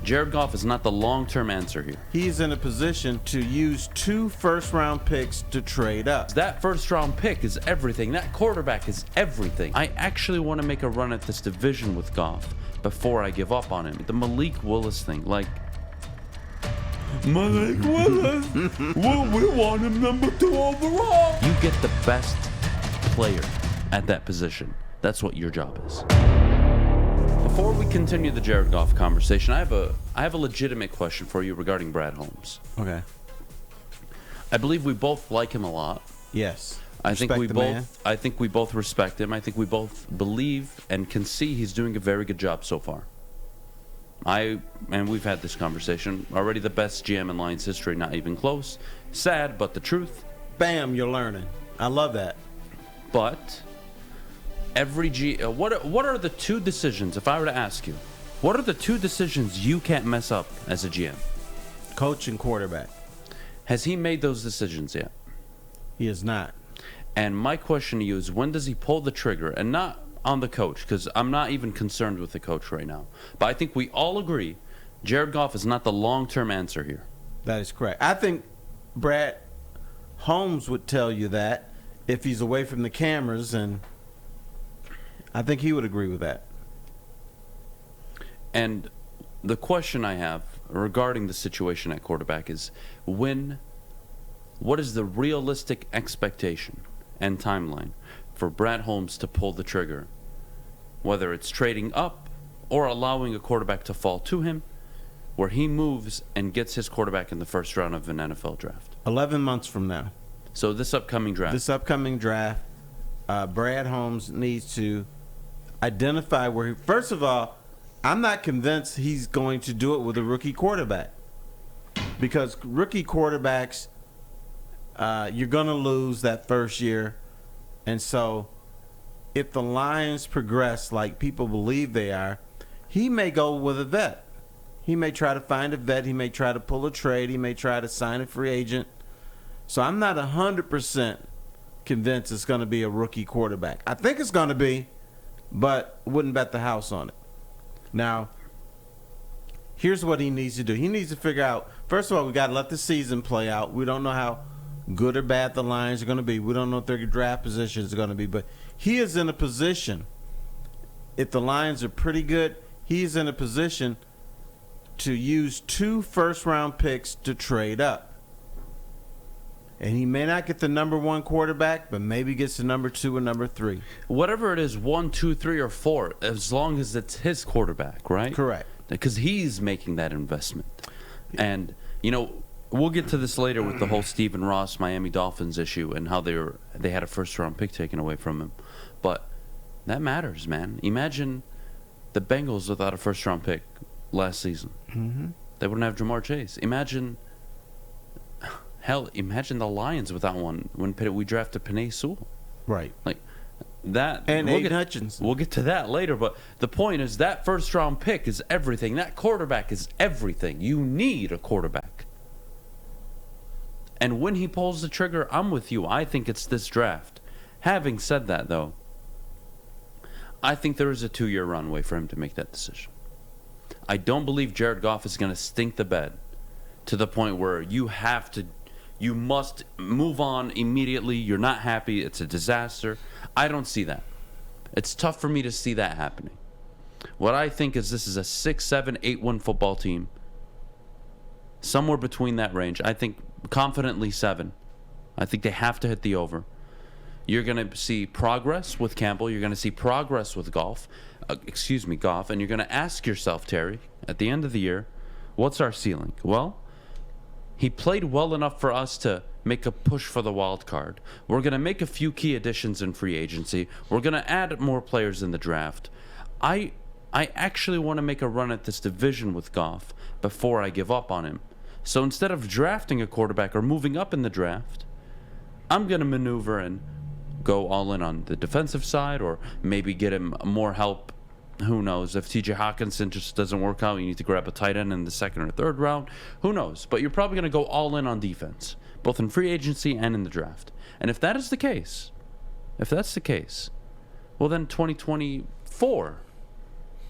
Jared Goff is not the long-term answer here. He's in a position to use 2 first-round picks to trade up. That first-round pick is everything. That quarterback is everything. I actually want to make a run at this division with Goff before I give up on him. The Malik Willis thing, like... Malik Willis? Well, we want him number 2 overall. You get the best player at that position. That's what your job is. Before we continue the Jared Goff conversation, I have a legitimate question for you regarding Brad Holmes. Okay. I believe we both like him a lot. Yes. I think we both respect him. I think we both believe and can see he's doing a very good job so far. And we've had this conversation. Already the best GM in Lions history, not even close. Sad, but the truth. Bam, you're learning. I love that. But what are the 2 decisions, if I were to ask you, what are the 2 decisions you can't mess up as a GM? Coach and quarterback. Has he made those decisions yet? He has not. And my question to you is, when does he pull the trigger? And not on the coach, because I'm not even concerned with the coach right now. But I think we all agree Jared Goff is not the long-term answer here. That is correct. I think Brad Holmes would tell you that if he's away from the cameras, and I think he would agree with that. And the question I have regarding the situation at quarterback is, what is the realistic expectation and timeline for Brad Holmes to pull the trigger? Whether it's trading up or allowing a quarterback to fall to him, where he moves and gets his quarterback in the first round of an NFL draft. 11 months from now. So this upcoming draft. Brad Holmes needs to identify where first of all, I'm not convinced he's going to do it with a rookie quarterback. Because rookie quarterbacks, you're going to lose that first year. And so if the Lions progress like people believe they are, he may go with a vet. He may try to find a vet. He may try to pull a trade. He may try to sign a free agent. So I'm not 100% convinced it's going to be a rookie quarterback. I think it's going to be, but wouldn't bet the house on it. Now, here's what he needs to do. He needs to figure out, first of all, we got to let the season play out. We don't know how good or bad the Lions are going to be. We don't know what their draft position is going to be. But he is in a position, if the Lions are pretty good, he's in a position to use 2 first-round picks to trade up. And he may not get the number 1 quarterback, but maybe gets the number 2 or number 3. Whatever it is, 1, 2, 3, or 4, as long as it's his quarterback, right? Correct. Because he's making that investment. And, we'll get to this later with the whole Stephen Ross Miami Dolphins issue and how they had a first-round pick taken away from him. But that matters, man. Imagine the Bengals without a first-round pick last season. Mm-hmm. They wouldn't have Jamar Chase. Imagine the Lions without one when we drafted Penei Sewell. Right. Like that. And Aiden Hutchinson. We'll get to that later, but the point is that first-round pick is everything. That quarterback is everything. You need a quarterback. And when he pulls the trigger, I'm with you. I think it's this draft. Having said that, though, I think there is a 2-year runway for him to make that decision. I don't believe Jared Goff is going to stink the bed to the point where you must move on immediately. You're not happy. It's a disaster. I don't see that. It's tough for me to see that happening. What I think is this is a 6-7, 8-1 football team. Somewhere between that range. I think confidently 7. I think they have to hit the over. You're going to see progress with Campbell. You're going to see progress with Goff. And you're going to ask yourself, Terry, at the end of the year, what's our ceiling? Well, he played well enough for us to make a push for the wild card. We're going to make a few key additions in free agency. We're going to add more players in the draft. I actually want to make a run at this division with Goff before I give up on him. So instead of drafting a quarterback or moving up in the draft, I'm going to maneuver and go all in on the defensive side, or maybe get him more help. Who knows? If TJ Hawkinson just doesn't work out, you need to grab a tight end in the 2nd or 3rd round. Who knows? But you're probably going to go all in on defense, both in free agency and in the draft. And if that's the case, well, then 2024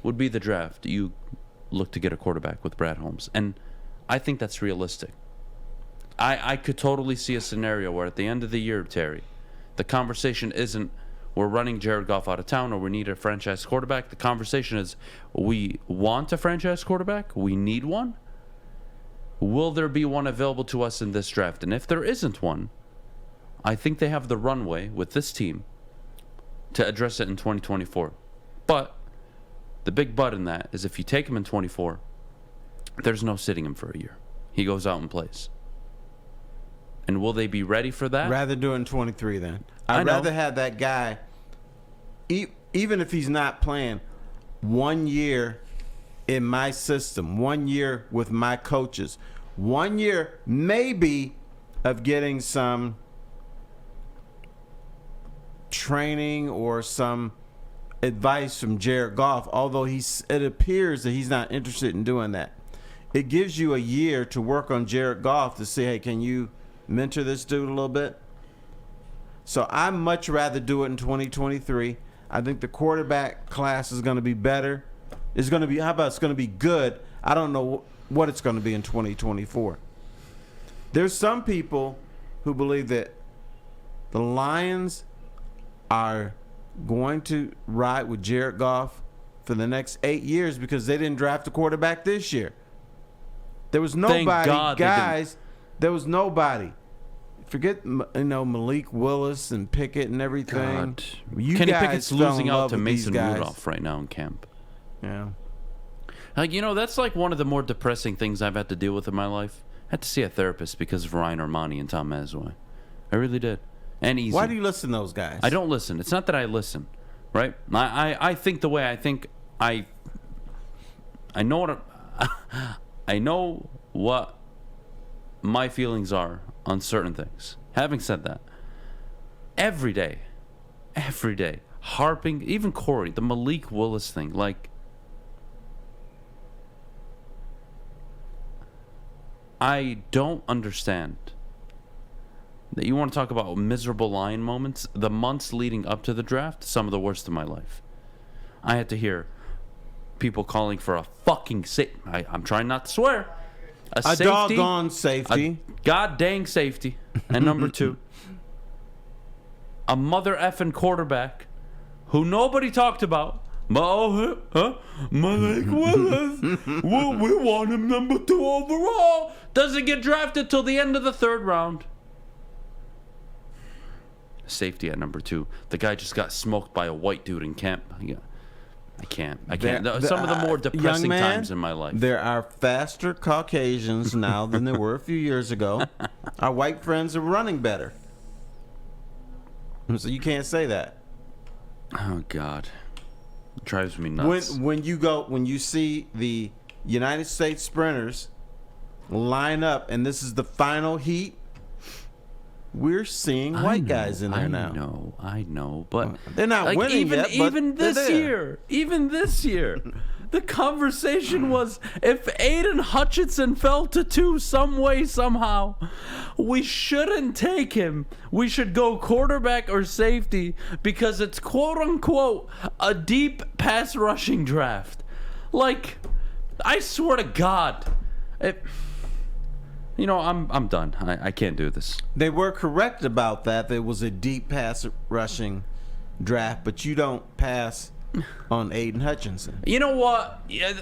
would be the draft you look to get a quarterback with Brad Holmes. And I think that's realistic. I could totally see a scenario where at the end of the year, Terry, the conversation isn't we're running Jared Goff out of town or we need a franchise quarterback. The conversation is we want a franchise quarterback. We need one. Will there be one available to us in this draft? And if there isn't one, I think they have the runway with this team to address it in 2024. But the big but in that is if you take him in 24, there's no sitting him for a year. He goes out and plays. And will they be ready for that? Rather do it in 23 then. I'd rather have that guy, even if he's not playing, 1 year in my system, 1 year with my coaches, 1 year maybe of getting some training or some advice from Jared Goff, although it appears that he's not interested in doing that. It gives you a year to work on Jared Goff to say, hey, can you mentor this dude a little bit? So I'd much rather do it in 2023. I think the quarterback class is going to be better. It's going to be, how about it's going to be good? I don't know what it's going to be in 2024. There's some people who believe that the Lions are going to ride with Jared Goff for the next 8 years because they didn't draft a quarterback this year. There was nobody, guys. There was nobody. Forget, Malik Willis and Pickett and everything. God. You Kenny guys Pickett's fell in losing love out to with Mason these guys. Rudolph right now in camp. Yeah. Like, that's like one of the more depressing things I've had to deal with in my life. I had to see a therapist because of Ryan Armani and Tom Mazzoy. I really did. And easy. Why do you listen to those guys? I don't listen. It's not that I listen, right? I think the way I think. I know what I know what my feelings are on certain things. Having said that, every day, harping, even Corey, the Malik Willis thing, like, I don't understand that you want to talk about miserable Lion moments. The months leading up to the draft, some of the worst of my life. I had to hear people calling for a fucking I'm trying not to swear. A safety, doggone safety. A god dang safety. And number two, a mother effing quarterback who nobody talked about. Malik Willis. We want him number 2 overall. Doesn't get drafted till the end of the 3rd round. Safety at number 2. The guy just got smoked by a white dude in camp. I can't. Some of the more depressing times in my life. There are faster Caucasians now than there were a few years ago. Our white friends are running better. So you can't say that. Oh, God. It drives me nuts. When you see the United States sprinters line up, and this is the final heat, we're seeing white guys in there now. I know, but they're not winning yet. Even this year, the conversation was if Aiden Hutchinson fell to 2 some way somehow, we shouldn't take him. We should go quarterback or safety because it's quote unquote a deep pass rushing draft. Like, I swear to God, I'm done. I can't do this. They were correct about that. There was a deep pass rushing draft, but you don't pass on Aiden Hutchinson. You know what? Yeah,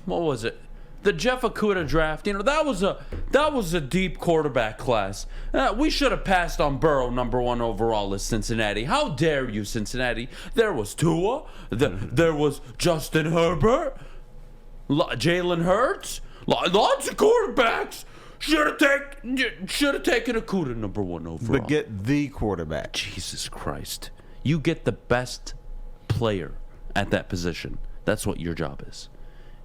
what was it? The Jeff Okudah draft. That was a deep quarterback class. We should have passed on Burrow number 1 overall as Cincinnati. How dare you, Cincinnati? There was Tua. There was Justin Herbert. Jalen Hurts. Lots of quarterbacks. Should have taken Okudah number 1 overall. But get the quarterback. Jesus Christ. You get the best player at that position. That's what your job is.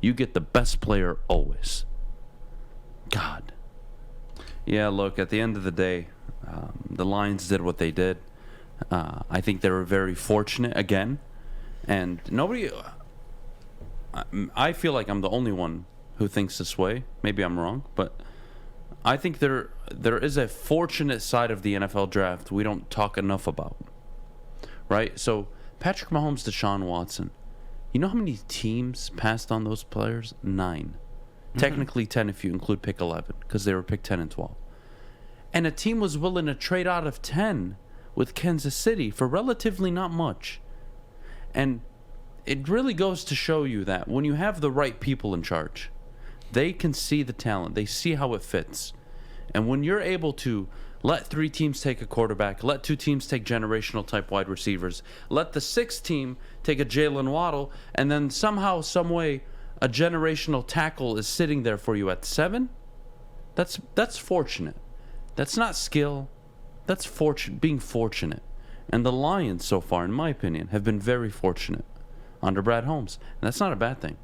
You get the best player always. God. Yeah, look, at the end of the day, the Lions did what they did. I think they were very fortunate again. And nobody... I feel like I'm the only one who thinks this way. Maybe I'm wrong, but I think there is a fortunate side of the NFL draft we don't talk enough about. Right? So, Patrick Mahomes, Deshaun Watson. You know how many teams passed on those players? 9. Technically 10 if you include pick 11, because they were picked 10 and 12. And a team was willing to trade out of 10 with Kansas City for relatively not much. And it really goes to show you that when you have the right people in charge, they can see the talent. They see how it fits. And when you're able to let 3 teams take a quarterback, let 2 teams take generational type wide receivers, let the 6th team take a Jalen Waddle, and then somehow, some way, a generational tackle is sitting there for you at 7, that's fortunate. That's not skill. That's being fortunate. And the Lions, so far, in my opinion, have been very fortunate under Brad Holmes. And that's not a bad thing.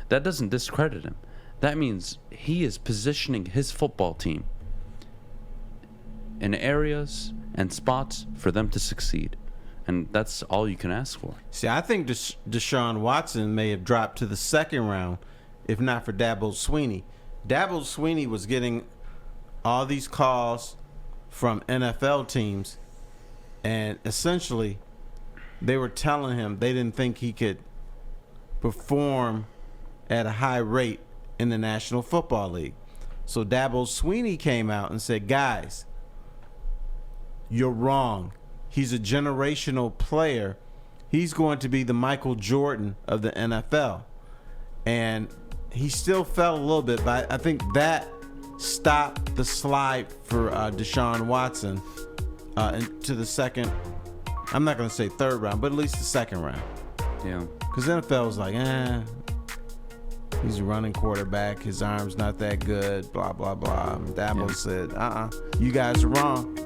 That doesn't discredit him. That means he is positioning his football team in areas and spots for them to succeed. And that's all you can ask for. See, I think Deshaun Watson may have dropped to the 2nd round if not for Dabo Swinney. Dabo Swinney was getting all these calls from NFL teams, and essentially they were telling him they didn't think he could perform at a high rate in the National Football League. So Dabo Swinney came out and said, guys, you're wrong. He's a generational player. He's going to be the Michael Jordan of the NFL. And he still fell a little bit, but I think that stopped the slide for Deshaun Watson into the 2nd. I'm not going to say 3rd round, but at least the 2nd round. Yeah. Because NFL was like, he's a running quarterback. His arm's not that good, blah, blah, blah. Dabo said, you guys are wrong.